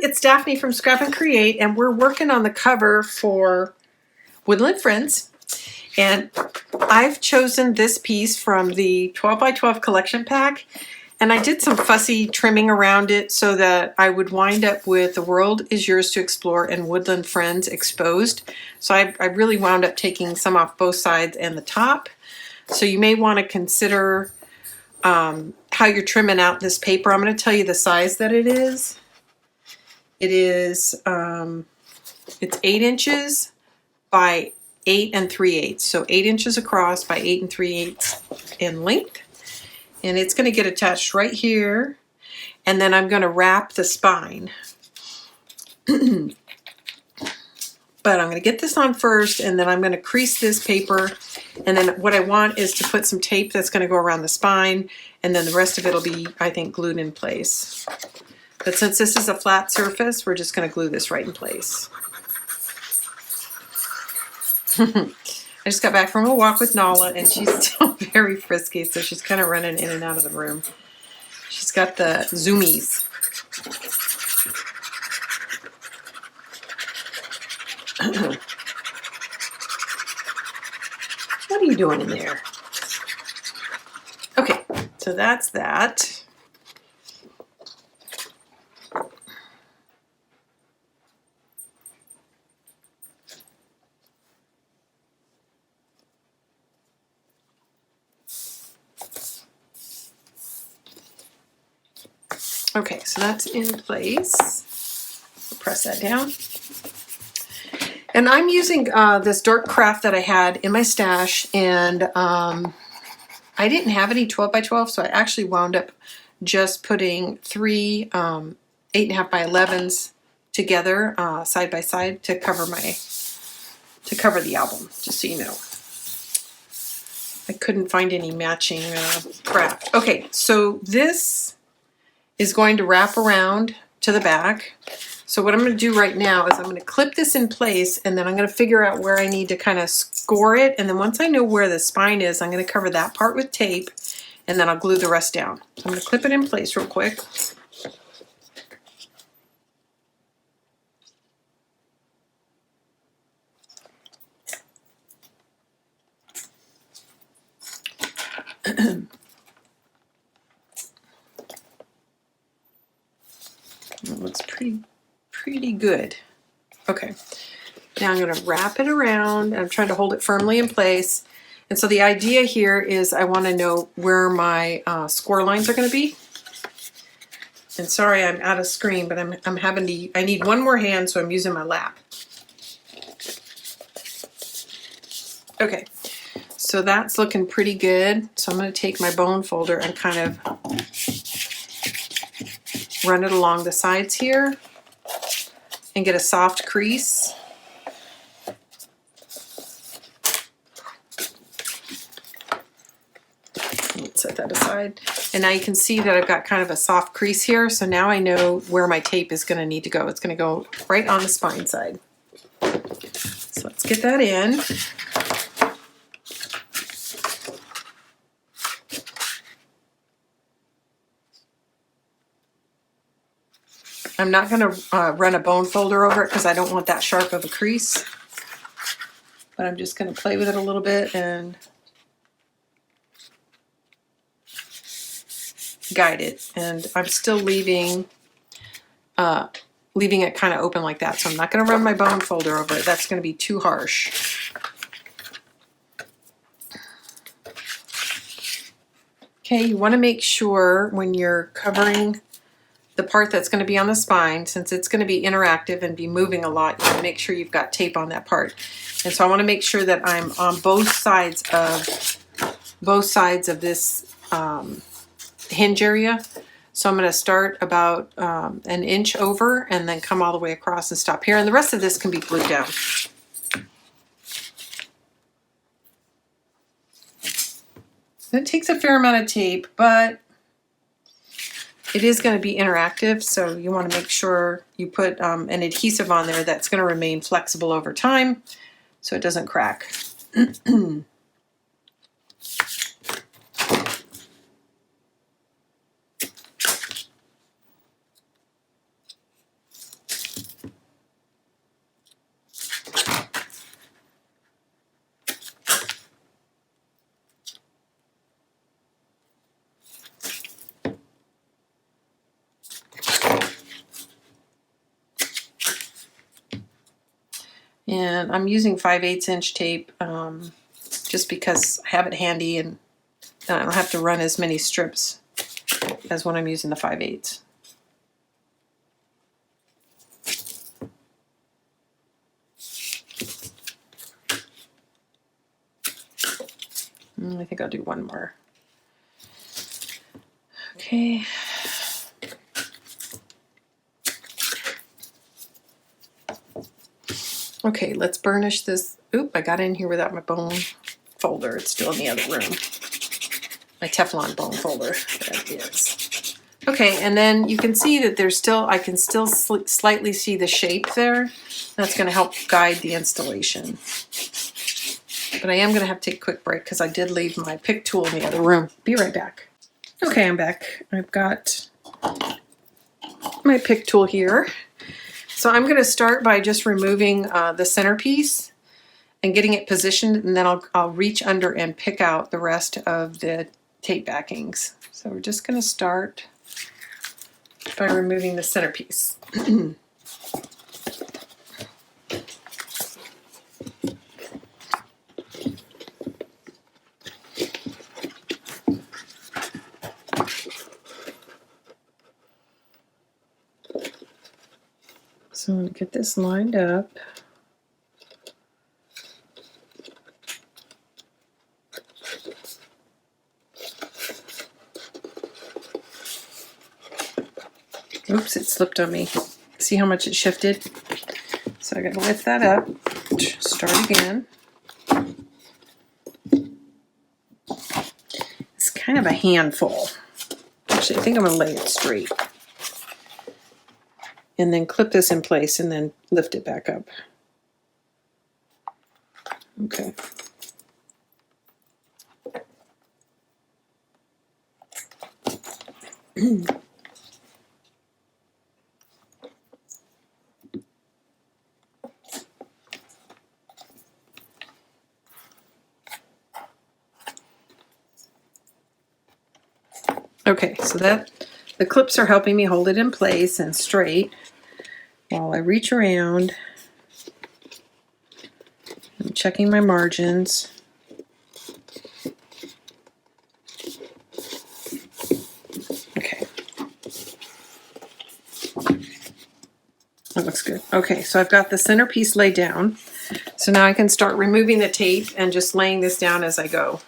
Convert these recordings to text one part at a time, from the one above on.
it's Daphne from Scrap and Create, and we're working on the cover for Woodland Friends. And I've chosen this piece from the 12 by 12 collection pack, and I did some fussy trimming around it so that I would wind up with The World Is Yours to Explore and Woodland Friends exposed. So I really wound up taking some off both sides and the top. So you may want to consider how you're trimming out this paper. I'm going to tell you the size that it is. It is, it's 8 inches by 8 3/8. So 8 inches across by 8 3/8 in length. And it's going to get attached right here. And then I'm going to wrap the spine. But I'm going to get this on first, and then I'm going to crease this paper. And then what I want is to put some tape that's going to go around the spine, and then the rest of it will be, I think, glued in place. But since this is a flat surface, we're just going to glue this right in place. I just got back from a walk with Nala, and she's still very frisky, so she's kind of running in and out of the room. She's got the zoomies. What are you doing in there? Okay, so that's that. Okay, so that's in place. I'll press that down. And I'm using this dark craft that I had in my stash, and I didn't have any 12 by 12, so I actually wound up just putting 3 8.5 by 11s together side by side to cover the album, just so you know. I couldn't find any matching craft. Okay, so this is going to wrap around to the back. So what I'm going to do right now is I'm going to clip this in place, and then I'm going to figure out where I need to kind of score it. And then once I know where the spine is, I'm going to cover that part with tape, and then I'll glue the rest down. So I'm going to clip it in place real quick. It looks pretty good. Okay, now I'm going to wrap it around. I'm trying to hold it firmly in place. And so the idea here is I want to know where my score lines are going to be. And sorry, I'm out of screen, but I'm having to, I need one more hand, so I'm using my lap. Okay, so that's looking pretty good. So I'm going to take my bone folder and kind of run it along the sides here and get a soft crease. Let's set that aside. And now you can see that I've got kind of a soft crease here. So now I know where my tape is going to need to go. It's going to go right on the spine side. So let's get that in. I'm not going to run a bone folder over it because I don't want that sharp of a crease. But I'm just going to play with it a little bit and guide it. And I'm still leaving it kind of open like that. So I'm not going to run my bone folder over it. That's going to be too harsh. Okay, you want to make sure when you're covering the part that's going to be on the spine, since it's going to be interactive and be moving a lot, you want to make sure you've got tape on that part. And so I want to make sure that I'm on both sides of this hinge area. So I'm going to start about an inch over and then come all the way across and stop here. And the rest of this can be glued down. It takes a fair amount of tape, but it is going to be interactive, so you want to make sure you put an adhesive on there that's going to remain flexible over time so it doesn't crack. And I'm using 5/8" tape just because I have it handy and I don't have to run as many strips as when I'm using the 5/8. I think I'll do one more. Okay. Okay, let's burnish this. Oop, I got in here without my bone folder. It's still in the other room. My Teflon bone folder. There it is. Okay, and then you can see that there's still, I can still slightly see the shape there. That's going to help guide the installation. But I am going to have to take a quick break because I did leave my pick tool in the other room. Be right back. Okay, I'm back. I've got my pick tool here. So I'm going to start by just removing the centerpiece and getting it positioned, and then I'll reach under and pick out the rest of the tape backings. So we're just going to start by removing the centerpiece. So I'm going to get this lined up. Oops, it slipped on me. See how much it shifted? So I got to lift that up, start again. It's kind of a handful. Actually, I think I'm going to lay it straight. And then clip this in place and then lift it back up. Okay. Okay, so that the clips are helping me hold it in place and straight while I reach around. I'm checking my margins. Okay. That looks good. Okay, so I've got the centerpiece laid down. So now I can start removing the tape and just laying this down as I go.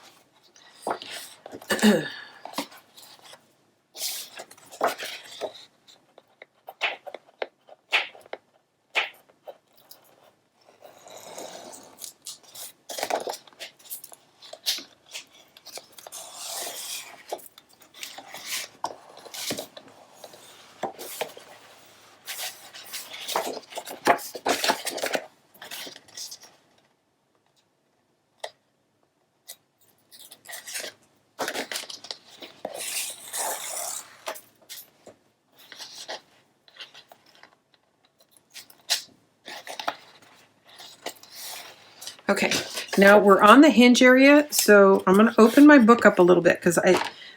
Okay, now we're on the hinge area, so I'm going to open my book up a little bit because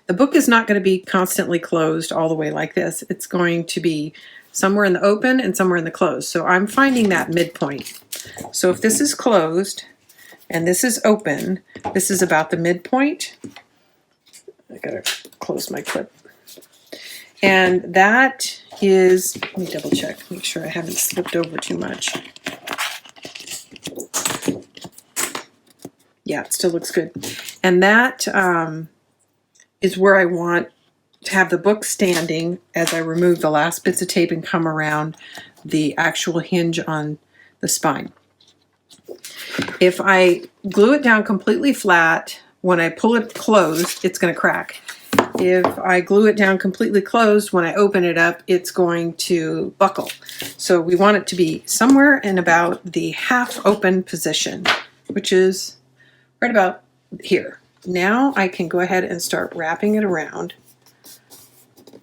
the book is not going to be constantly closed all the way like this. It's going to be somewhere in the open and somewhere in the closed. So I'm finding that midpoint. So if this is closed and this is open, this is about the midpoint. I gotta close my clip. And that is, let me double check, make sure I haven't slipped over too much. Yeah, it still looks good. And that is where I want to have the book standing as I remove the last bits of tape and come around the actual hinge on the spine. If I glue it down completely flat, when I pull it closed, it's going to crack. If I glue it down completely closed, when I open it up, it's going to buckle. So we want it to be somewhere in about the half open position, which is right about here. Now I can go ahead and start wrapping it around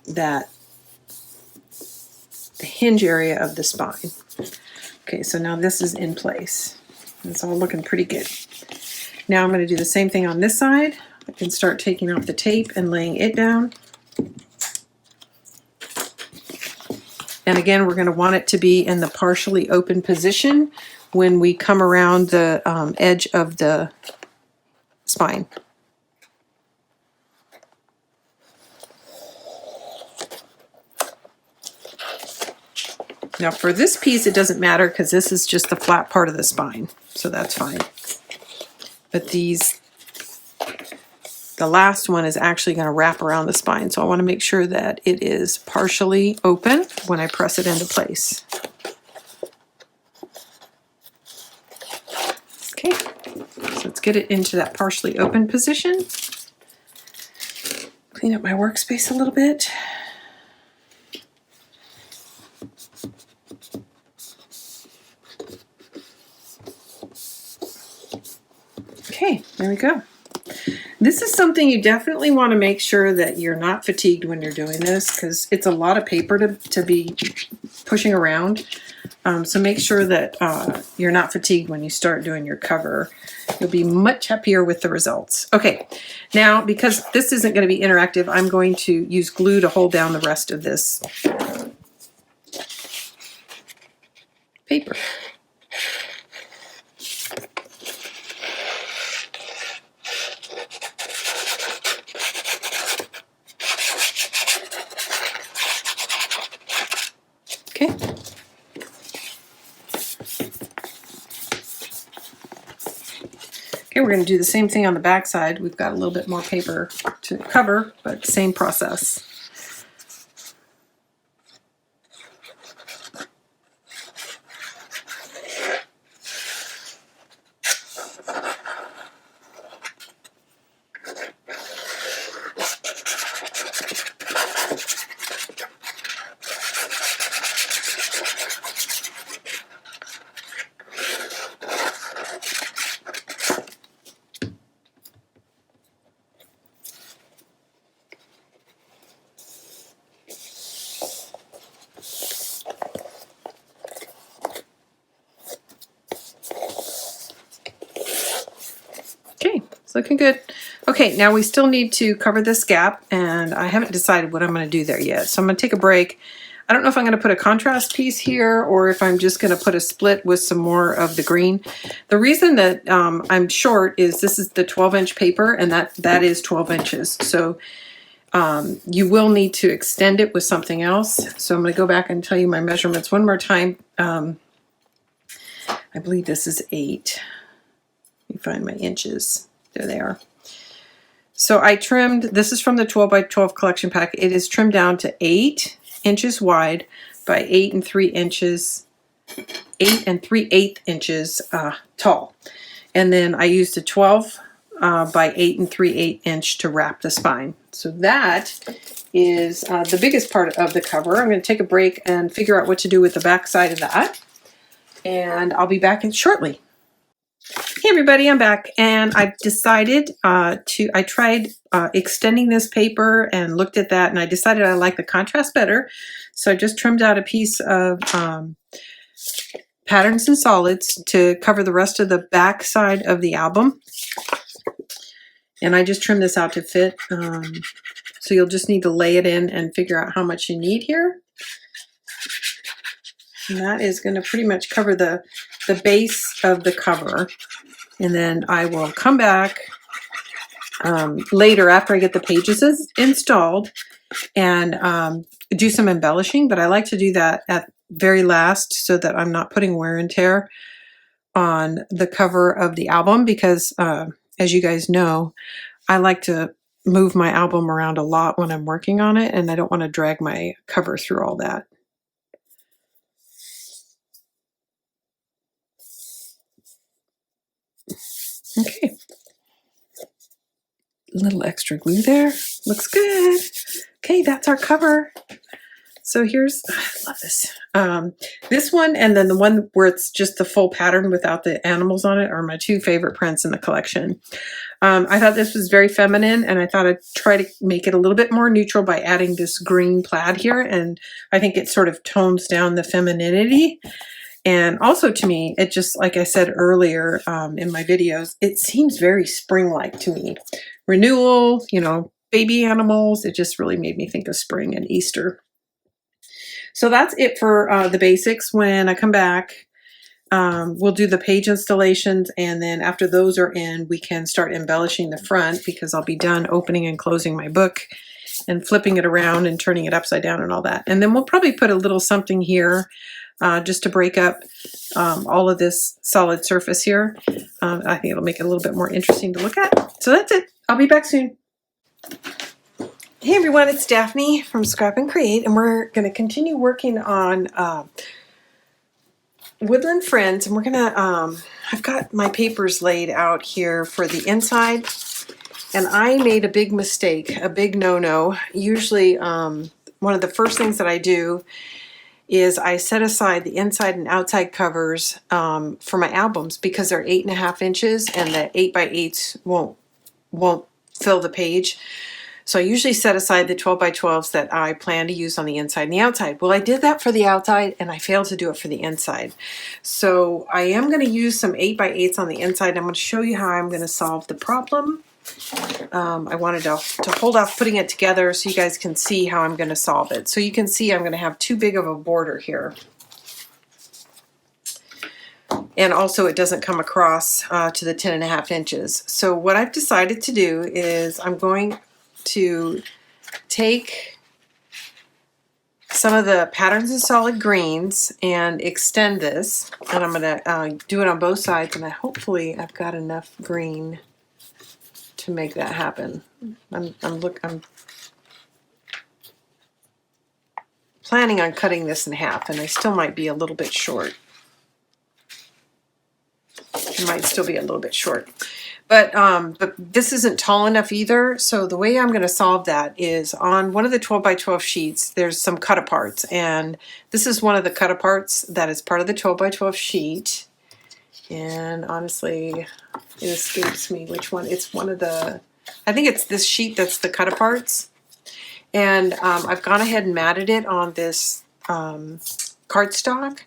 the hinge area of the spine. Okay, so now this is in place. It's all looking pretty good. Now I'm going to do the same thing on this side. I can start taking off the tape and laying it down. And again, we're going to want it to be in the partially open position when we come around the edge of the spine. Now for this piece, it doesn't matter because this is just the flat part of the spine, so that's fine. But these, the last one is actually going to wrap around the spine, so I want to make sure that it is partially open when I press it into place. Okay, so let's get it into that partially open position. Clean up my workspace a little bit. Okay, there we go. This is something you definitely want to make sure that you're not fatigued when you're doing this, because it's a lot of paper to be pushing around. So make sure that you're not fatigued when you start doing your cover. You'll be much happier with the results. Okay, now because this isn't going to be interactive, I'm going to use glue to hold down the rest of this paper. Okay. Okay, we're going to do the same thing on the back side. We've got a little bit more paper to cover, but same process. Okay, it's looking good. Okay, now we still need to cover this gap, and I haven't decided what I'm going to do there yet. So I'm going to take a break. I don't know if I'm going to put a contrast piece here or if I'm just going to put a split with some more of the green. The reason that I'm short is this is the 12-inch paper, and that is 12 inches. So you will need to extend it with something else. So I'm going to go back and tell you my measurements one more time. I believe this is 8. Let me find my inches. There they are. So I trimmed, this is from the 12 by 12 collection pack. It is trimmed down to 8 inches wide by 8 3/8 inches tall. And then I used a 12 by 8 3/8 inch to wrap the spine. So that is the biggest part of the cover. I'm going to take a break and figure out what to do with the back side of that. And I'll be back in shortly. Hey everybody, I'm back, and I've decided I tried extending this paper and looked at that, and I decided I like the contrast better. So I just trimmed out a piece of Patterns and Solids to cover the rest of the back side of the album. And I just trimmed this out to fit. So you'll just need to lay it in and figure out how much you need here. And that is going to pretty much cover the base of the cover. And then I will come back later after I get the pages installed and do some embellishing. But I like to do that at very last so that I'm not putting wear and tear on the cover of the album, because as you guys know, I like to move my album around a lot when I'm working on it, and I don't want to drag my cover through all that. Okay, a little extra glue there. Looks good. Okay, that's our cover. So here's, I love this. This one and then the one where it's just the full pattern without the animals on it are my two favorite prints in the collection. I thought this was very feminine, and I thought I'd try to make it a little bit more neutral by adding this green plaid here, and I think it sort of tones down the femininity. And also to me, it just, like I said earlier in my videos, it seems very spring-like to me. Renewal, you know, baby animals, it just really made me think of spring and Easter. So that's it for the basics. When I come back, we'll do the page installations, and then after those are in, we can start embellishing the front, because I'll be done opening and closing my book and flipping it around and turning it upside down and all that. And then we'll probably put a little something here just to break up all of this solid surface here. I think it'll make it a little bit more interesting to look at. So that's it. I'll be back soon. Hey everyone, it's Daphne from Scrap and Create, and we're going to continue working on Woodland Friends, and we're going to, I've got my papers laid out here for the inside, and I made a big mistake, a big no-no. Usually one of the first things that I do is I set aside the inside and outside covers for my albums, because they're 8.5 inches and the 8x8s won't fill the page. So I usually set aside the 12x12s that I plan to use on the inside and the outside. Well, I did that for the outside and I failed to do it for the inside. So I am going to use some 8x8s on the inside. I'm going to show you how I'm going to solve the problem. I wanted to hold off putting it together so you guys can see how I'm going to solve it. So you can see I'm going to have too big of a border here. And also it doesn't come across to the 10.5 inches. So what I've decided to do is I'm going to take some of the Patterns in Solid Greens and extend this, and I'm going to do it on both sides, and hopefully I've got enough green to make that happen. I'm planning on cutting this in half, and I still might be a little bit short. It might still be a little bit short. But this isn't tall enough either, so the way I'm going to solve that is on one of the 12x12 sheets, there's some cut-aparts, and this is one of the cut-aparts that is part of the 12x12 sheet, and honestly, it escapes me which one. It's one of the, I think it's this sheet that's the cut-aparts, and I've gone ahead and matted it on this cardstock.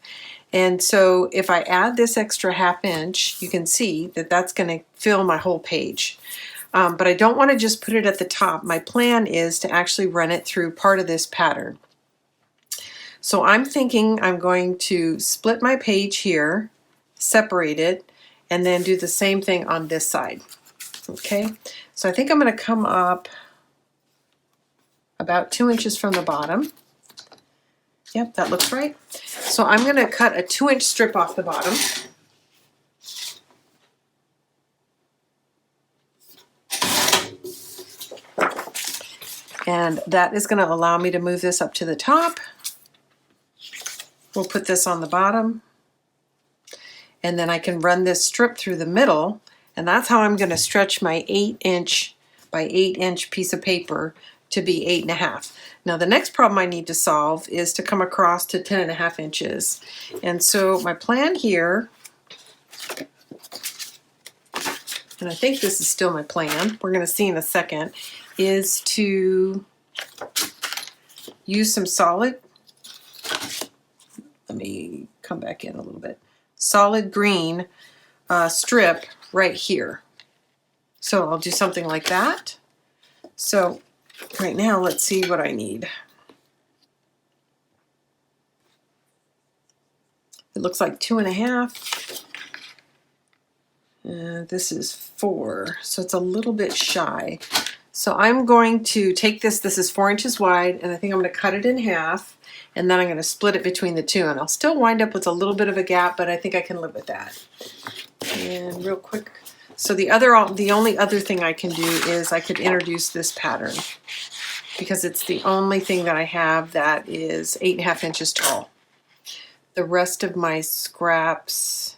And so if I add this extra 1/2 inch, you can see that that's going to fill my whole page. But I don't want to just put it at the top. My plan is to actually run it through part of this pattern. So I'm thinking I'm going to split my page here, separate it, and then do the same thing on this side. Okay, so I think I'm going to come up about 2 inches from the bottom. Yep, that looks right. So I'm going to cut a 2-inch strip off the bottom. And that is going to allow me to move this up to the top. We'll put this on the bottom. And then I can run this strip through the middle. And that's how I'm going to stretch my 8-inch by 8-inch piece of paper to be 8.5. Now the next problem I need to solve is to come across to 10.5 inches. And so my plan here, and I think this is still my plan, we're going to see in a second, is to use some solid, let me come back in a little bit, solid green strip right here. So I'll do something like that. So right now, let's see what I need. It looks like 2.5. This is 4, so it's a little bit shy. So I'm going to take this, this is 4 inches wide, and I think I'm going to cut it in half, and then I'm going to split it between the two, and I'll still wind up with a little bit of a gap, but I think I can live with that. And real quick, so the only other thing I can do is I could introduce this pattern, because it's the only thing that I have that is 8.5 inches tall. The rest of my scraps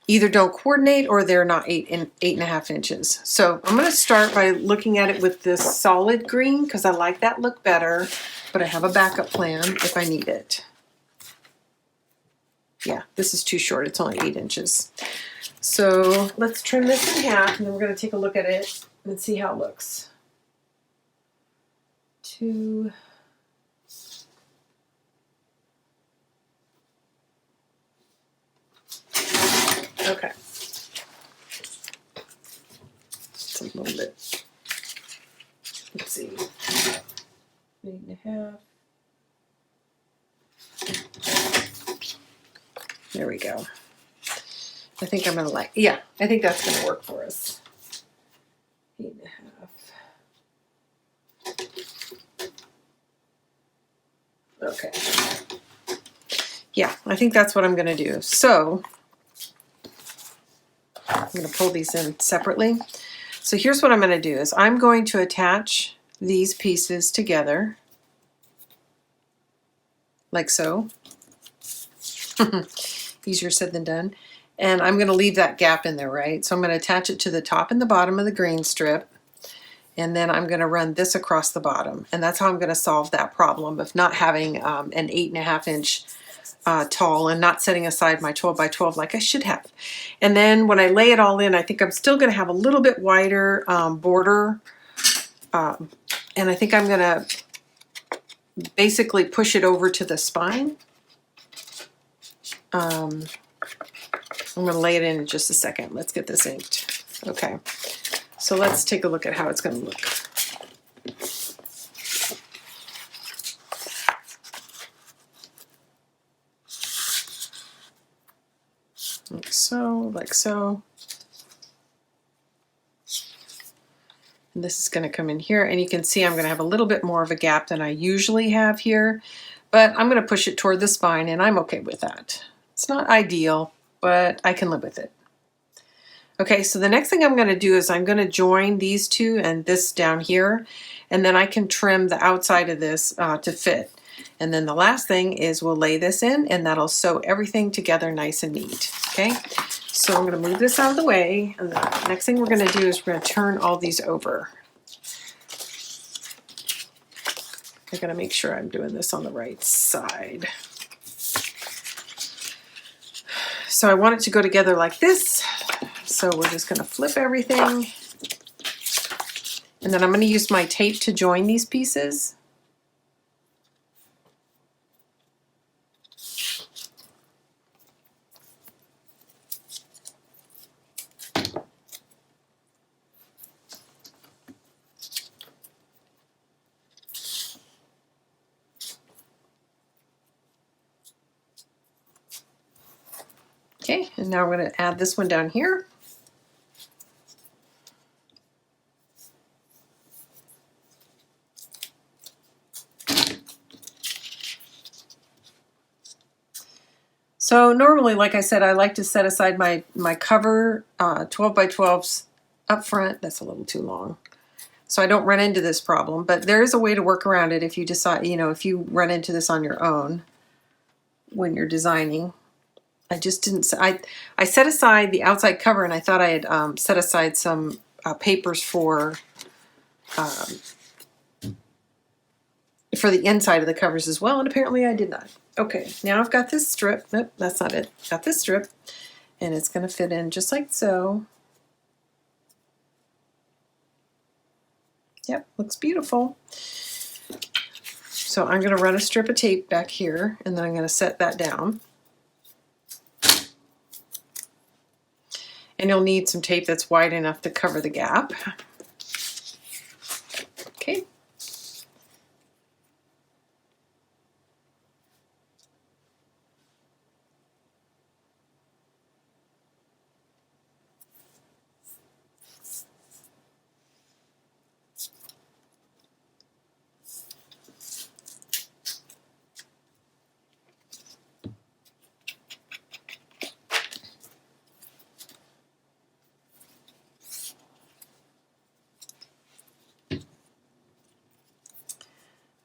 either don't coordinate or they're not 8.5 inches. So I'm going to start by looking at it with this solid green, because I like that look better, but I have a backup plan if I need it. Yeah, this is too short. It's only 8 inches. So let's trim this in half, and then we're going to take a look at it and see how it looks. 2. Okay. It's a little bit, let's see, 8.5. There we go. I think I'm gonna yeah, I think that's gonna work for us. 8.5. Okay. Yeah, I think that's what I'm gonna do. So I'm gonna pull these in separately. So here's what I'm gonna do is I'm going to attach these pieces together like so. Easier said than done. And I'm going to leave that gap in there, right? So I'm going to attach it to the top and the bottom of the grain strip. And then I'm going to run this across the bottom. And that's how I'm going to solve that problem of not having an 8.5 inch tall and not setting aside my 12 by 12 like I should have. And then when I lay it all in, I think I'm still going to have a little bit wider border. And I think I'm going to basically push it over to the spine. I'm going to lay it in just a second. Let's get this inked. Okay, so let's take a look at how it's going to look. Like so, like so. And this is going to come in here, and you can see I'm going to have a little bit more of a gap than I usually have here, but I'm going to push it toward the spine, and I'm okay with that. It's not ideal, but I can live with it. Okay, so the next thing I'm going to do is I'm going to join these two and this down here, and then I can trim the outside of this to fit. And then the last thing is we'll lay this in, and that'll sew everything together nice and neat. Okay, so I'm going to move this out of the way, and the next thing we're going to do is we're going to turn all these over. I'm going to make sure I'm doing this on the right side. So I want it to go together like this. So we're just going to flip everything. And then I'm going to use my tape to join these pieces. Okay, and now we're going to add this one down here. So normally, like I said, I like to set aside my cover 12 by 12s up front. That's a little too long. So I don't run into this problem, but there is a way to work around it if you decide, if you run into this on your own when you're designing. I just didn't, I set aside the outside cover, and I thought I had set aside some papers for the inside of the covers as well, and apparently I did not. Okay, now I've got this strip. Nope, that's not it. Got this strip, and it's going to fit in just like so. Yep, looks beautiful. So I'm going to run a strip of tape back here, and then I'm going to set that down. And you'll need some tape that's wide enough to cover the gap. Okay.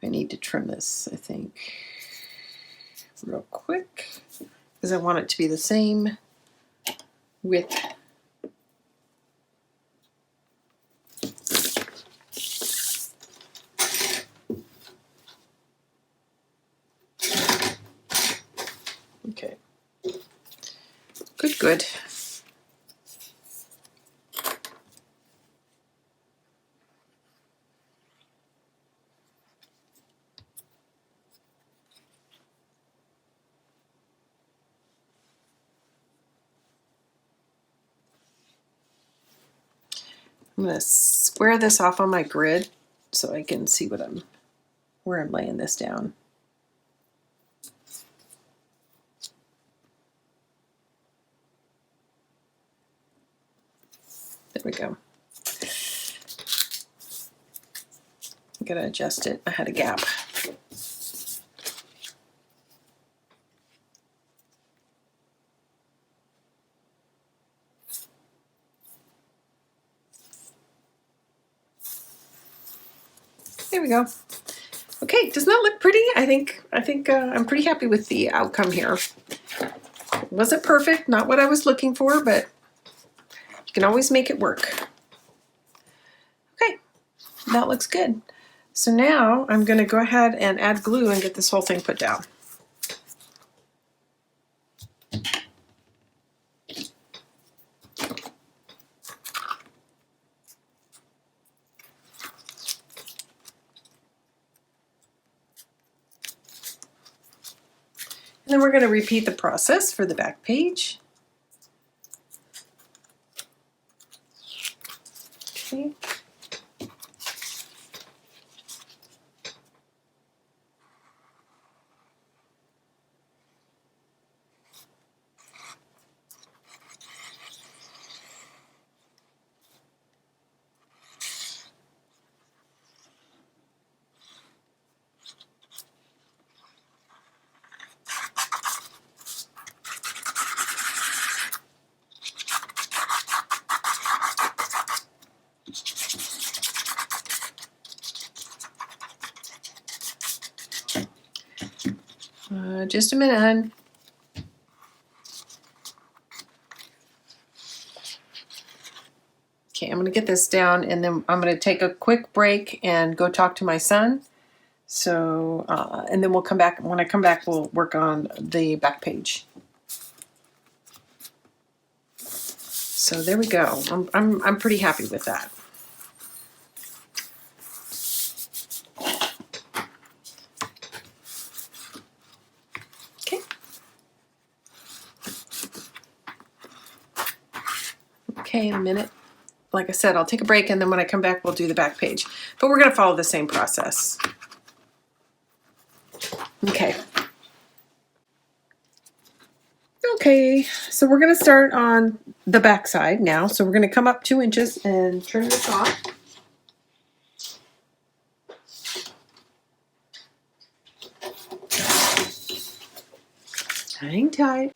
I need to trim this, I think, real quick, because I want it to be the same width. Okay, good. I'm going to square this off on my grid so I can see where I'm laying this down. There we go. I'm gonna adjust it. I had a gap. There we go. Okay, doesn't that look pretty? I think I'm pretty happy with the outcome here. Wasn't perfect, not what I was looking for, but you can always make it work. Okay, that looks good. So now I'm going to go ahead and add glue and get this whole thing put down. And then we're going to repeat the process for the back page. Okay. Just a minute, hon. Okay, I'm going to get this down and then I'm going to take a quick break and go talk to my son. So, and then we'll come back. When I come back, we'll work on the back page. So there we go. I'm pretty happy with that. Okay. Okay, in a minute. Like I said, I'll take a break and then when I come back, we'll do the back page. But we're going to follow the same process. Okay. Okay, so we're going to start on the back side now. So we're going to come up 2 inches and trim this off. Hang tight.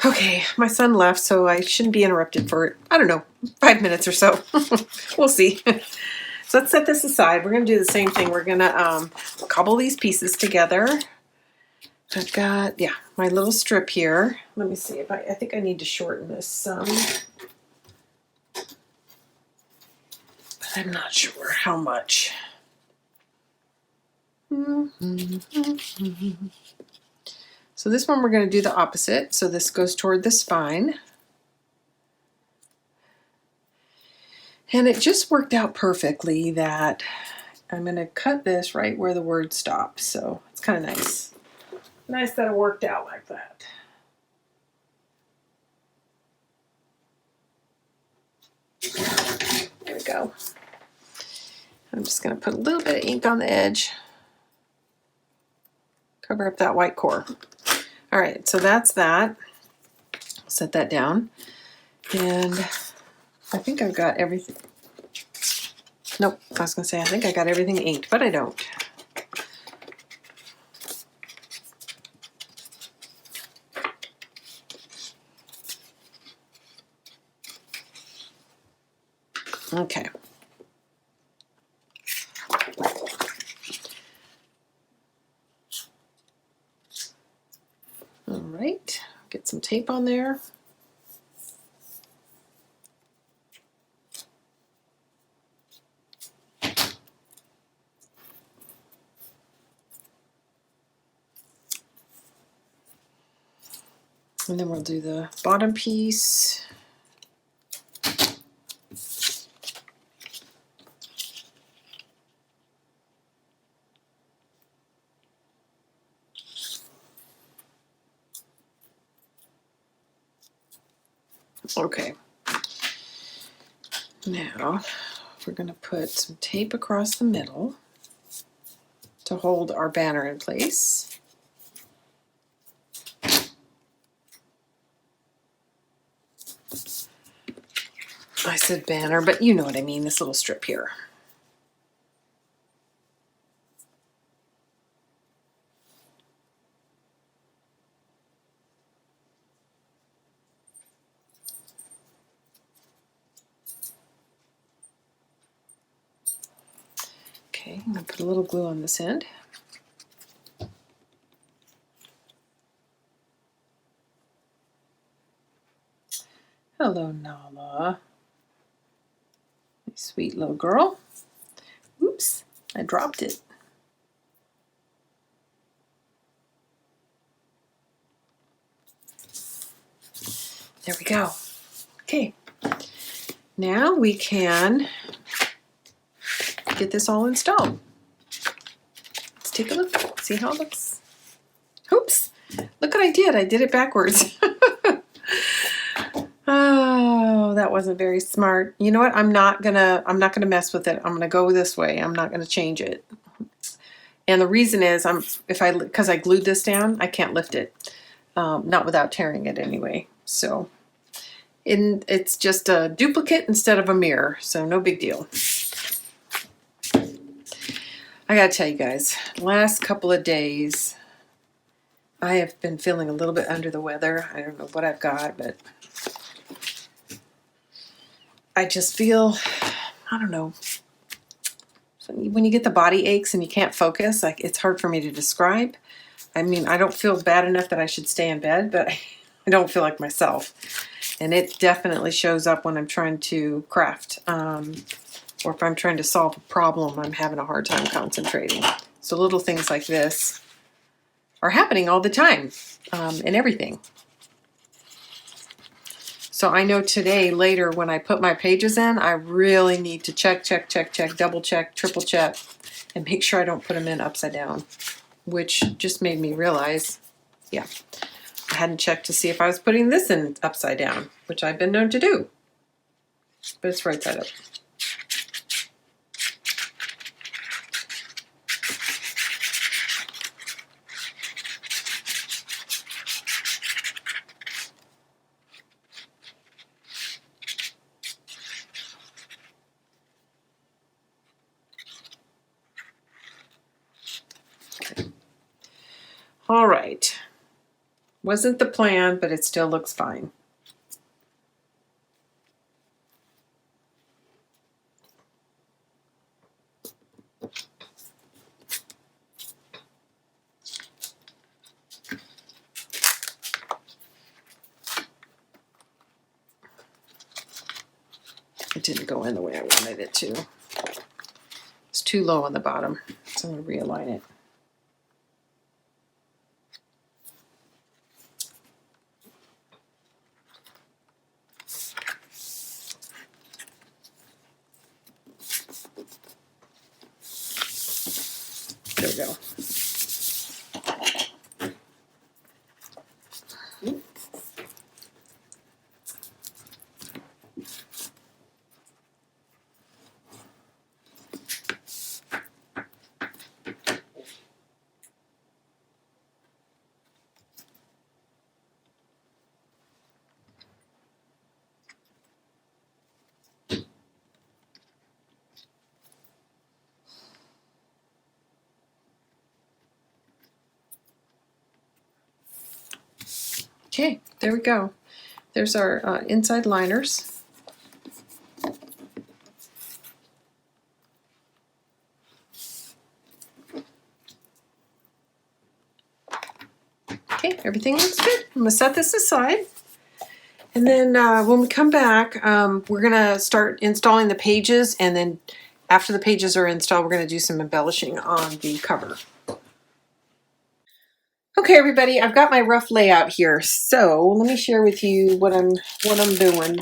Okay, my son left, so I shouldn't be interrupted for, I don't know, 5 minutes or so. We'll see. So let's set this aside. We're going to do the same thing. We're going to cobble these pieces together. I've got, yeah, my little strip here. Let me see if I think I need to shorten this some. But I'm not sure how much. So this one we're going to do the opposite. So this goes toward the spine. And it just worked out perfectly that I'm going to cut this right where the word stops. So it's kind of nice. Nice that it worked out like that. There we go. I'm just going to put a little bit of ink on the edge. Cover up that white core. All right, so that's that. Set that down. And I think I've got everything. Nope, I was going to say I think I got everything inked, but I don't. Okay. All right, get some tape on there. And then we'll do the bottom piece. Okay. Now we're going to put some tape across the middle to hold our banner in place. I said banner, but you know what I mean, this little strip here. Okay, I'm going to put a little glue on this end. Hello, Nala. Sweet little girl. Oops, I dropped it. There we go. Okay, now we can get this all installed. Let's take a look, see how it looks. Oops, look what I did. I did it backwards. Oh, that wasn't very smart. You know what? I'm not gonna mess with it. I'm gonna go this way. I'm not gonna change it. And the reason is, because I glued this down, I can't lift it. Not without tearing it anyway. So, it's just a duplicate instead of a mirror. So no big deal. I gotta tell you guys, last couple of days, I have been feeling a little bit under the weather. I don't know what I've got, but I just feel, I don't know, when you get the body aches and you can't focus, like, it's hard for me to describe. I mean, I don't feel bad enough that I should stay in bed, but I don't feel like myself. And it definitely shows up when I'm trying to craft, or if I'm trying to solve a problem, I'm having a hard time concentrating. So little things like this are happening all the time, in everything. So I know today, later, when I put my pages in, I really need to check, double check, triple check, and make sure I don't put them in upside down, which just made me realize, yeah, I hadn't checked to see if I was putting this in upside down, which I've been known to do, but it's right side up. All right, wasn't the plan, but it still looks fine. It didn't go in the way I wanted it to. It's too low on the bottom, so I'm going to realign it. There we go. Okay, there we go. There's our inside liners. Okay, everything looks good. I'm gonna set this aside. And then when we come back, we're gonna start installing the pages, and then after the pages are installed, we're gonna do some embellishing on the cover. Okay, everybody, I've got my rough layout here. So let me share with you what I'm doing.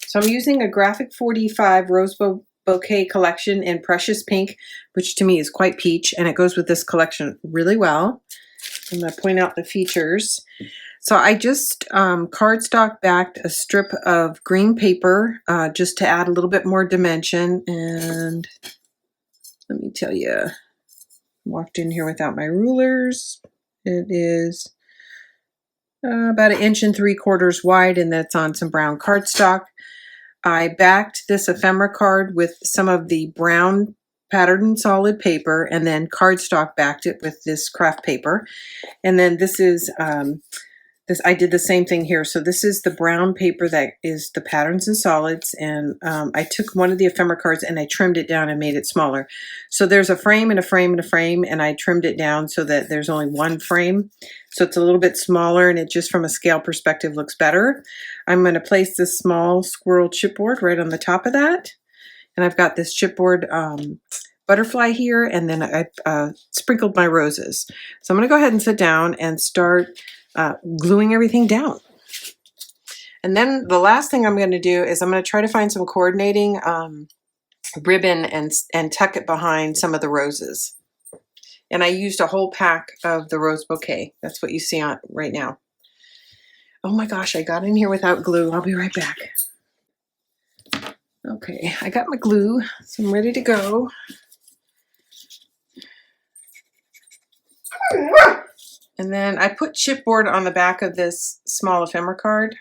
So I'm using a Graphic 45 Rose Bouquet collection in Precious Pink, which to me is quite peach, and it goes with this collection really well. I'm going to point out the features. So I just cardstock backed a strip of green paper just to add a little bit more dimension. And let me tell you, walked in here without my rulers. It is about 1 3/4 inches wide, and that's on some brown cardstock. I backed this ephemera card with some of the brown patterned solid paper, and then cardstock backed it with this craft paper. And then this is this, I did the same thing here. So this is the brown paper that is the patterns and solids. And I took one of the ephemera cards and I trimmed it down and made it smaller. So there's a frame and a frame and a frame, and I trimmed it down so that there's only one frame. So it's a little bit smaller, and it just from a scale perspective looks better. I'm going to place this small squirrel chipboard right on the top of that. And I've got this chipboard butterfly here, and then I've sprinkled my roses. So I'm going to go ahead and sit down and start gluing everything down. And then the last thing I'm going to do is I'm going to try to find some coordinating ribbon and tuck it behind some of the roses. And I used a whole pack of the rose bouquet. That's what you see on right now. Oh my gosh, I got in here without glue. I'll be right back. Okay, I got my glue, so I'm ready to go. And then I put chipboard on the back of this small ephemera card.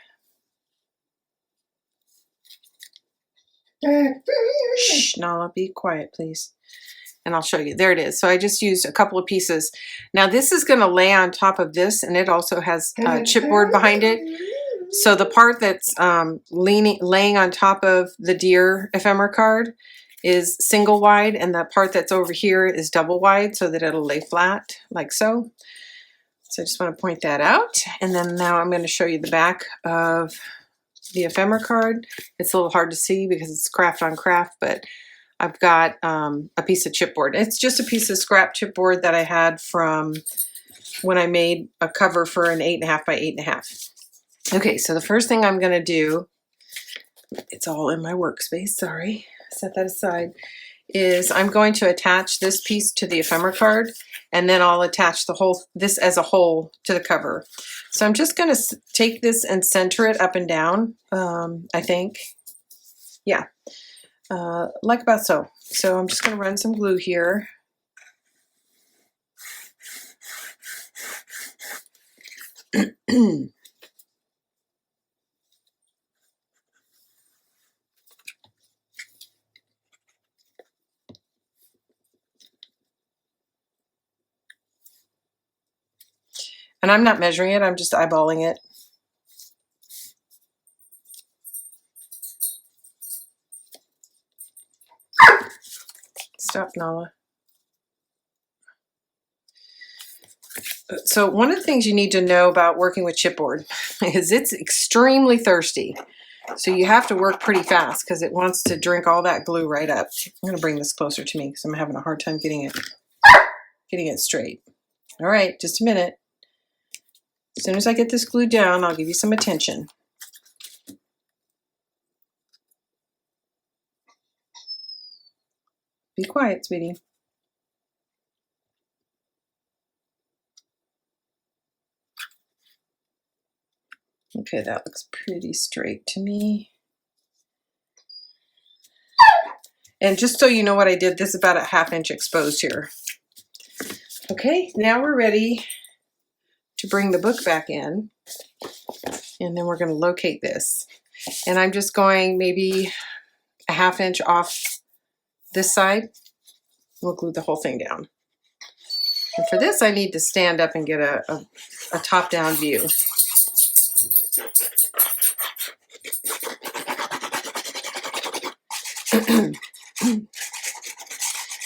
Shh, Nala, be quiet, please. And I'll show you. There it is. So I just used a couple of pieces. Now this is going to lay on top of this, and it also has chipboard behind it. So the part that's laying on top of the deer ephemera card is single wide, and the part that's over here is double wide so that it'll lay flat like so. So I just want to point that out. And then now I'm going to show you the back of the ephemera card. It's a little hard to see because it's craft on craft, but I've got a piece of chipboard. It's just a piece of scrap chipboard that I had from when I made a cover for an 8.5 by 8.5. Okay, so the first thing I'm going to do, it's all in my workspace, sorry, set that aside, is I'm going to attach this piece to the ephemera card, and then I'll attach this as a whole to the cover. So I'm just going to take this and center it up and down, I think. Yeah, like about so. So I'm just going to run some glue here. And I'm not measuring it, I'm just eyeballing it. Stop, Nala. So one of the things you need to know about working with chipboard is it's extremely thirsty. So you have to work pretty fast because it wants to drink all that glue right up. I'm going to bring this closer to me because I'm having a hard time getting it straight. All right, just a minute. As soon as I get this glued down, I'll give you some attention. Be quiet, sweetie. Okay, that looks pretty straight to me. And just so you know what I did, this is about a 1/2 inch exposed here. Okay, now we're ready to bring the book back in, and then we're going to locate this. And I'm just going maybe a 1/2 inch off this side. We'll glue the whole thing down. And for this, I need to stand up and get a top-down view.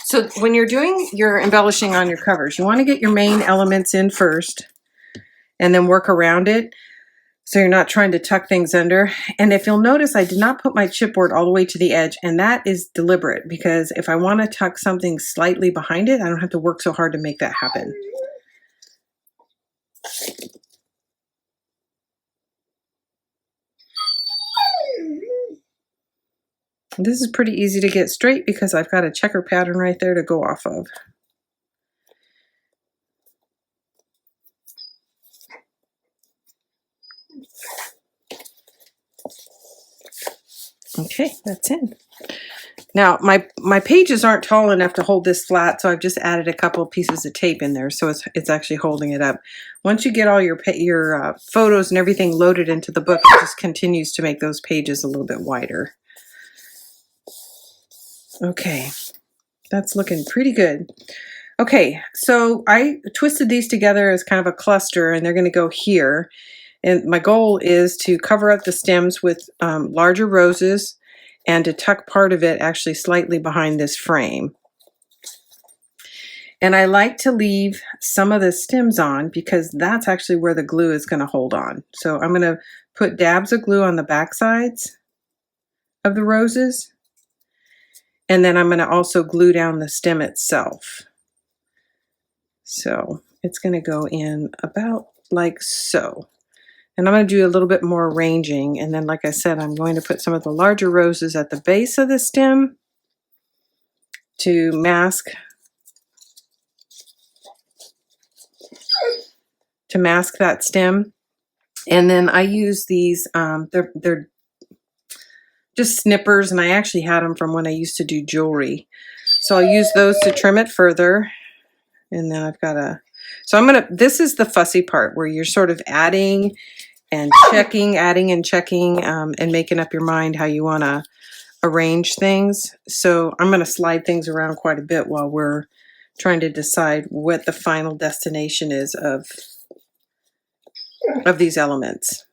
So when you're doing your embellishing on your covers, you want to get your main elements in first and then work around it so you're not trying to tuck things under. And if you'll notice, I did not put my chipboard all the way to the edge, and that is deliberate because if I want to tuck something slightly behind it, I don't have to work so hard to make that happen. This is pretty easy to get straight because I've got a checker pattern right there to go off of. Okay, that's in. Now, my pages aren't tall enough to hold this flat, so I've just added a couple of pieces of tape in there, so it's actually holding it up. Once you get all your photos and everything loaded into the book, it just continues to make those pages a little bit wider. Okay, that's looking pretty good. Okay, so I twisted these together as kind of a cluster, and they're going to go here. And my goal is to cover up the stems with larger roses and to tuck part of it actually slightly behind this frame. And I like to leave some of the stems on because that's actually where the glue is going to hold on. So I'm going to put dabs of glue on the back sides of the roses. And then I'm going to also glue down the stem itself. So it's going to go in about like so. And I'm going to do a little bit more arranging. And then, like I said, I'm going to put some of the larger roses at the base of the stem to mask that stem. And then I use these, they're just snippers, and I actually had them from when I used to do jewelry. So I'll use those to trim it further. And then I've got this is the fussy part where you're sort of adding and checking, and making up your mind how you want to arrange things. So I'm going to slide things around quite a bit while we're trying to decide what the final destination is of these elements.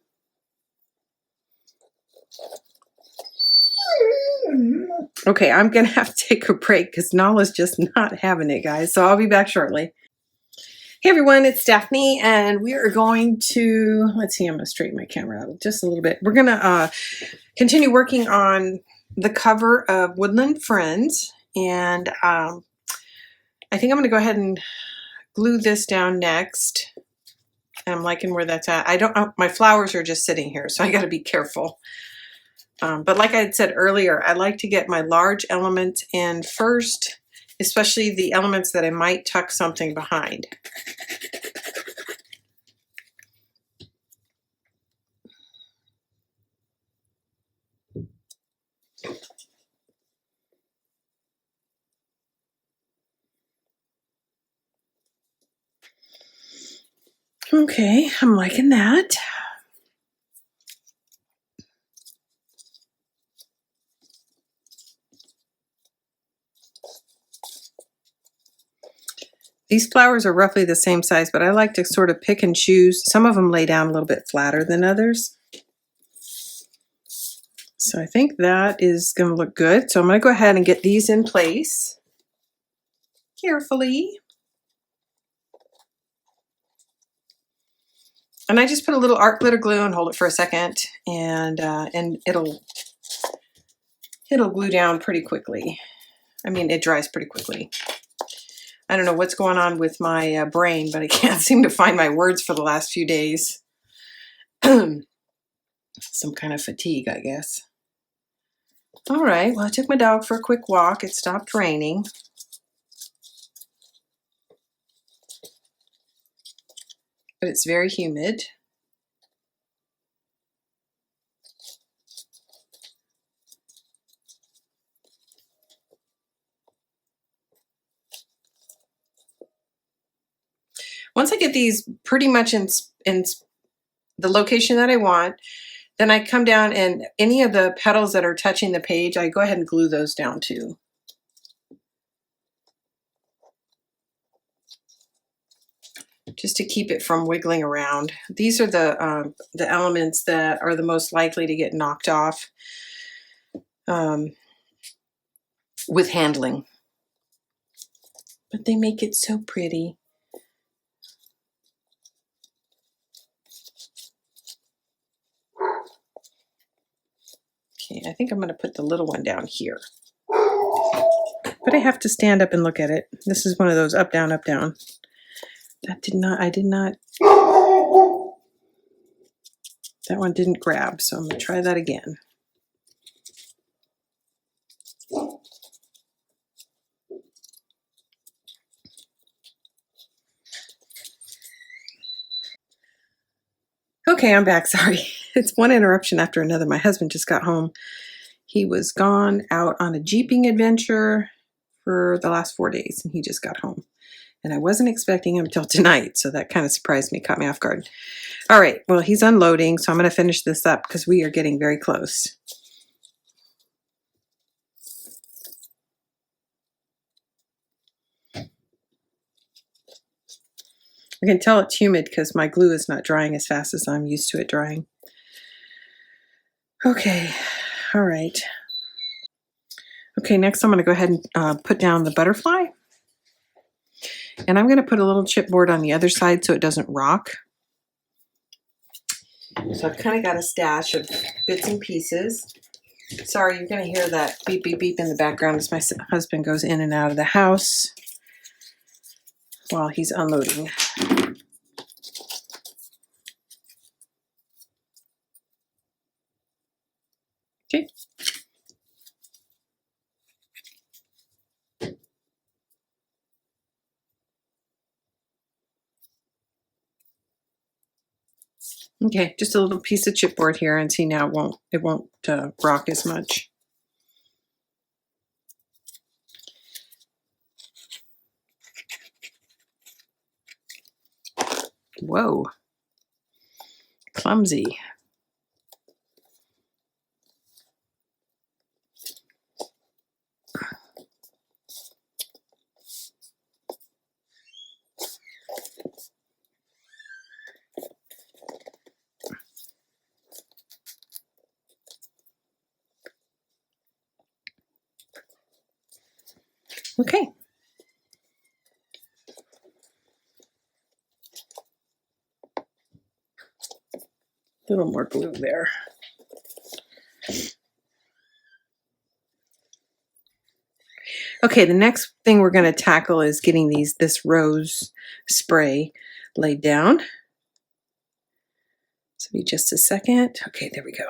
Okay, I'm going to have to take a break because Nala's just not having it, guys. So I'll be back shortly. Hey everyone, it's Daphne, and we are going to, let's see, I'm going to straighten my camera out just a little bit. We're going to continue working on the cover of Woodland Friends, and I think I'm going to go ahead and glue this down next. I'm liking where that's at. My flowers are just sitting here, so I got to be careful. But like I had said earlier, I like to get my large elements in first, especially the elements that I might tuck something behind. Okay, I'm liking that. These flowers are roughly the same size, but I like to sort of pick and choose. Some of them lay down a little bit flatter than others. So I think that is going to look good. So I'm going to go ahead and get these in place carefully. And I just put a little art glitter glue and hold it for a second, and it'll glue down pretty quickly. I mean, it dries pretty quickly. I don't know what's going on with my brain, but I can't seem to find my words for the last few days. Some kind of fatigue, I guess. All right, well, I took my dog for a quick walk. It stopped raining. But it's very humid. Once I get these pretty much in the location that I want, then I come down and any of the petals that are touching the page, I go ahead and glue those down too. Just to keep it from wiggling around. These are the elements that are the most likely to get knocked off with handling. But they make it so pretty. Okay, I think I'm going to put the little one down here. But I have to stand up and look at it. This is one of those up, down, up, down. I did not. That one didn't grab, so I'm going to try that again. Okay, I'm back. Sorry. It's one interruption after another. My husband just got home. He was gone out on a jeeping adventure for the last 4 days, and he just got home. And I wasn't expecting him till tonight, so that kind of surprised me, caught me off guard. All right, well, he's unloading, so I'm going to finish this up because we are getting very close. I can tell it's humid because my glue is not drying as fast as I'm used to it drying. Okay, all right. Okay, next I'm going to go ahead and put down the butterfly. And I'm going to put a little chipboard on the other side so it doesn't rock. So I've kind of got a stash of bits and pieces. Sorry, you're going to hear that beep, beep, beep in the background as my husband goes in and out of the house while he's unloading. Okay. Okay, just a little piece of chipboard here, and see now it won't rock as much. Whoa, clumsy. Okay. A little more glue there. Okay, the next thing we're going to tackle is getting this rose spray laid down. So be just a second. Okay, there we go.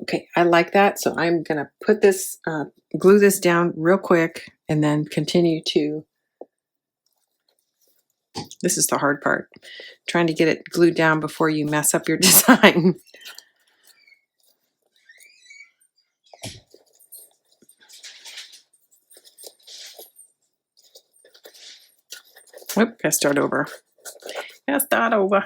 Okay, I like that. So I'm going to put this, glue this down real quick and then continue to, this is the hard part, trying to get it glued down before you mess up your design. Whoop, gotta start over. Gotta start over.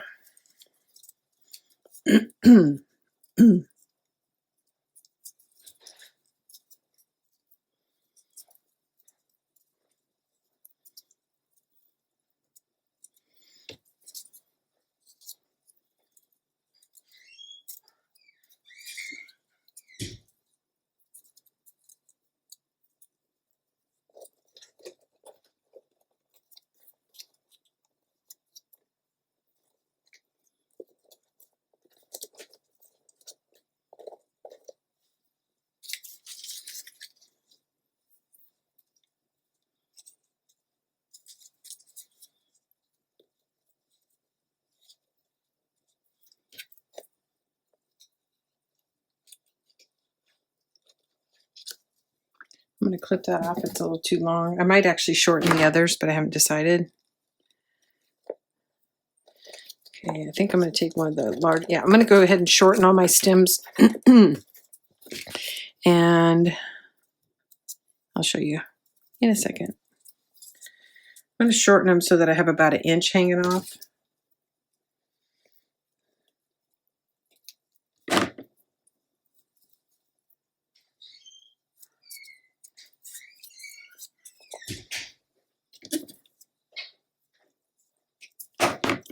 I'm going to clip that off. It's a little too long. I might actually shorten the others, but I haven't decided. Okay, I think I'm going to take one of the large. Yeah, I'm going to go ahead and shorten all my stems. And I'll show you in a second. I'm going to shorten them so that I have about 1 inch hanging off.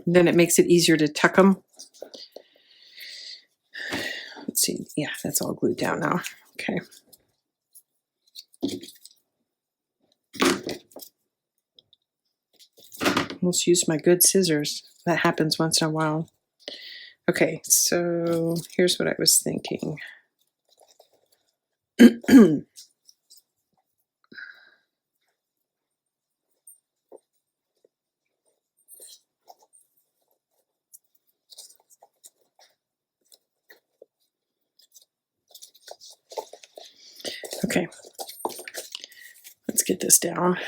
Then it makes it easier to tuck them. Let's see. Yeah, that's all glued down now. Okay. Let's use my good scissors. That happens once in a while. Okay, so here's what I was thinking. Okay, let's get this down.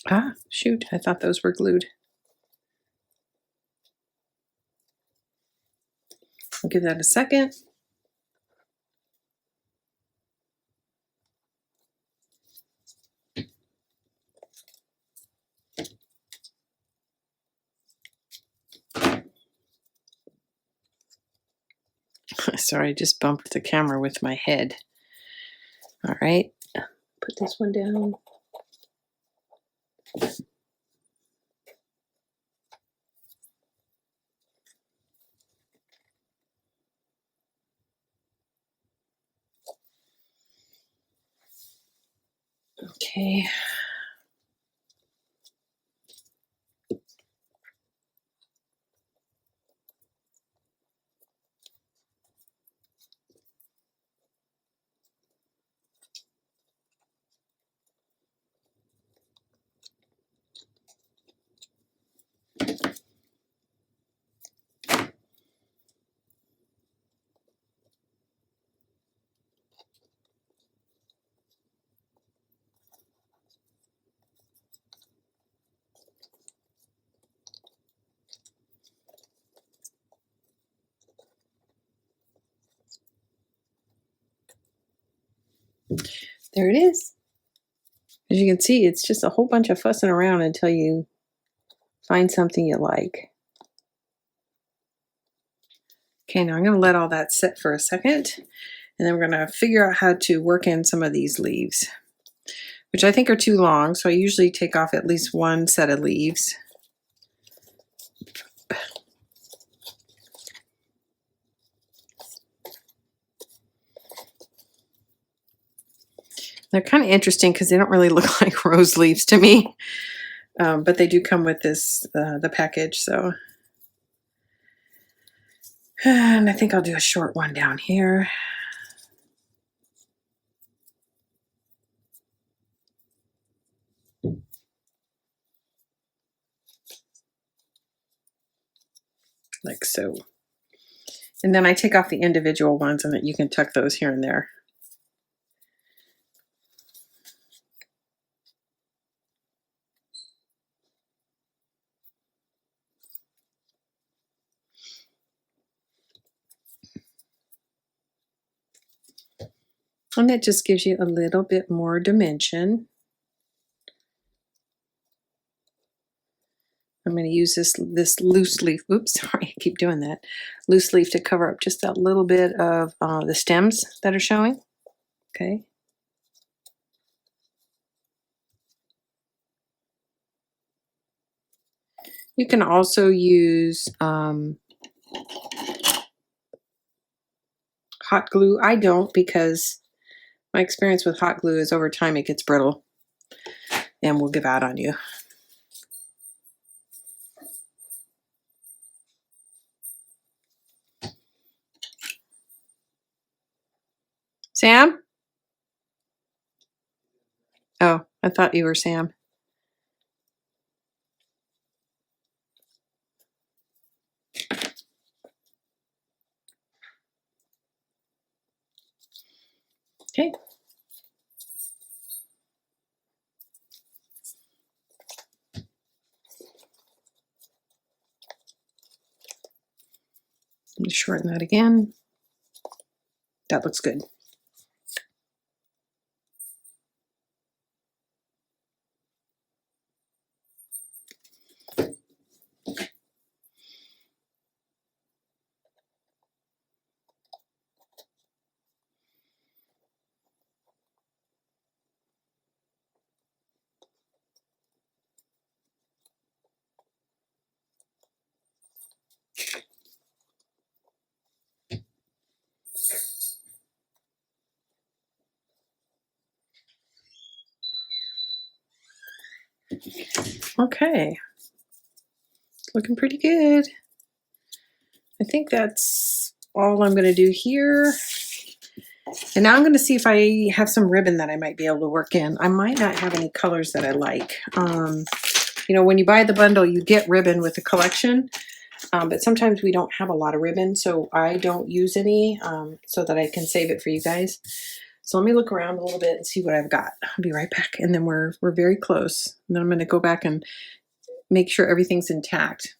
Ah, shoot, I thought those were glued. I'll give that a second. Sorry, I just bumped the camera with my head. All right, put this one down. Okay. There it is. As you can see, it's just a whole bunch of fussing around until you find something you like. Okay, now I'm going to let all that sit for a second, and then we're going to figure out how to work in some of these leaves, which I think are too long, so I usually take off at least one set of leaves. They're kind of interesting because they don't really look like rose leaves to me, but they do come with this, the package, so. And I think I'll do a short one down here. Like so. And then I take off the individual ones and that you can tuck those here and there. And it just gives you a little bit more dimension. I'm going to use this loose leaf. Oops, sorry, I keep doing that. Loose leaf to cover up just a little bit of the stems that are showing. Okay. You can also use hot glue. I don't, because my experience with hot glue is over time it gets brittle and will give out on you. Sam? Oh, I thought you were Sam. Okay. Let me shorten that again. That looks good. Okay. Looking pretty good. I think that's all I'm going to do here. And now I'm going to see if I have some ribbon that I might be able to work in. I might not have any colors that I like. You know, when you buy the bundle, you get ribbon with the collection, but sometimes we don't have a lot of ribbon, so I don't use any so that I can save it for you guys. So let me look around a little bit and see what I've got. I'll be right back, and then we're very close. And then I'm going to go back and make sure everything's intact.